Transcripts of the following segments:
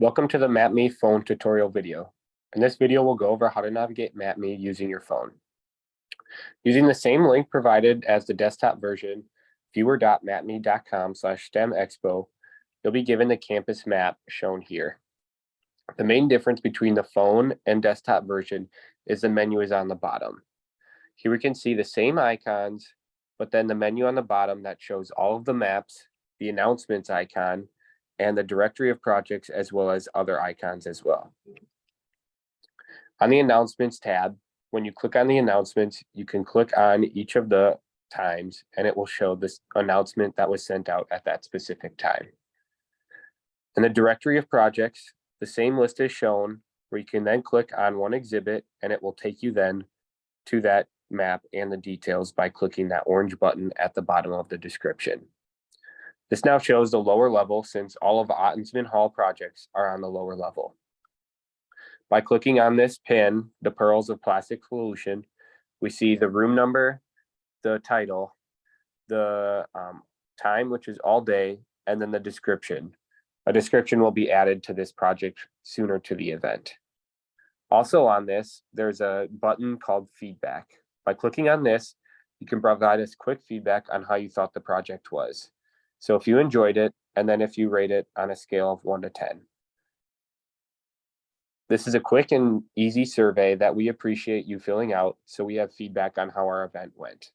Welcome to the Mapme phone tutorial video. In this video, we'll go over how to navigate Mapme using your phone. Using the same link provided as the desktop version, viewer.mapme.com/STEMexpo, you'll be given the campus map shown here. The main difference between the phone and desktop version is the menu is on the bottom. Here we can see the same icons, but then the menu on the bottom that shows all of the maps, the announcements icon, and the directory of projects, as well as other icons as well. On the announcements tab, when you click on the announcements, you can click on each of the times and it will show this announcement that was sent out at that specific time. In the directory of projects, the same list is shown where you can then click on one exhibit and it will take you then to that map and the details by clicking that orange button at the bottom of the description. This now shows the lower level since all of Ottensman Hall projects are on the lower level. By clicking on this pin, the Pearls of Plastic Solution, we see the room number, the title, the time, which is all day, and then the description. A description will be added to this project sooner to the event. Also on this, there's a button called Feedback. By clicking on this, you can provide us quick feedback on how you thought the project was. So if you enjoyed it, and then if you rate it on a scale of 1 to 10. This is a quick and easy survey that we appreciate you filling out, so we have feedback on how our event went.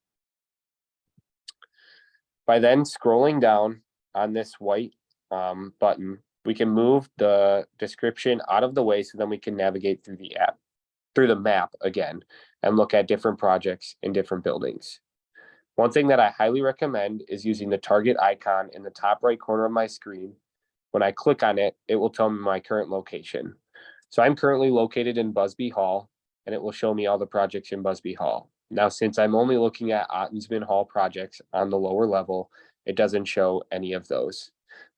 By then scrolling down on this white button, we can move the description out of the way so then we can navigate through the map again, and look at different projects in different buildings. One thing that I highly recommend is using the target icon in the top right corner of my screen. When I click on it, it will tell me my current location. So I'm currently located in Busby Hall, and it will show me all the projects in Busby Hall. Now, since I'm only looking at Ottensman Hall projects on the lower level, it doesn't show any of those.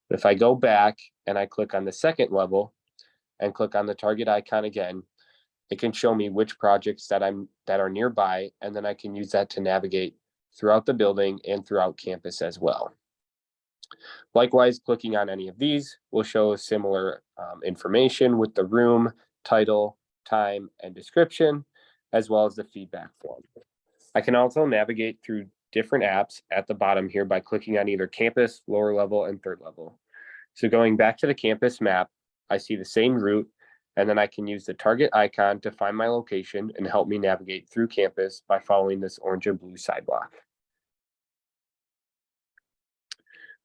But if I go back and I click on the second level and click on the target icon again, it can show me which projects that are nearby, and then I can use that to navigate throughout the building and throughout campus as well. Likewise, clicking on any of these will show similar information with the room, title, time, and description, as well as the feedback form. I can also navigate through different apps at the bottom here by clicking on either campus, lower level, and third level. So going back to the campus map, I see the same route, and then I can use the target icon to find my location and help me navigate through campus by following this orange and blue sidewalk.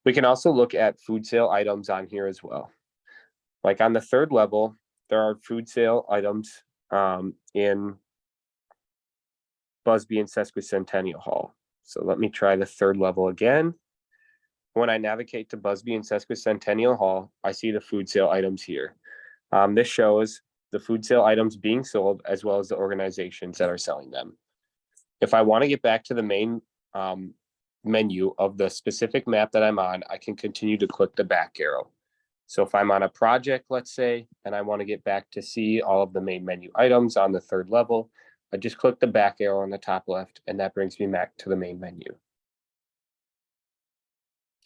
We can also look at food sale items on here as well. Like on the third level, there are food sale items in Busby and Sesquicentennial Hall. So let me try the third level again. When I navigate to Busby and Sesquicentennial Hall, I see the food sale items here. This shows the food sale items being sold as well as the organizations that are selling them. If I want to get back to the main menu of the specific map that I'm on, I can continue to click the back arrow. So if I'm on a project, let's say, and I want to get back to see all of the main menu items on the third level, I just click the back arrow on the top left, and that brings me back to the main menu.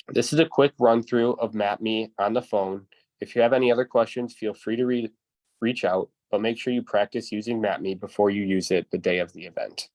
This is a quick run through of Mapme on the phone. If you have any other questions, feel free to reach out, but make sure you practice using Mapme before you use it the day of the event.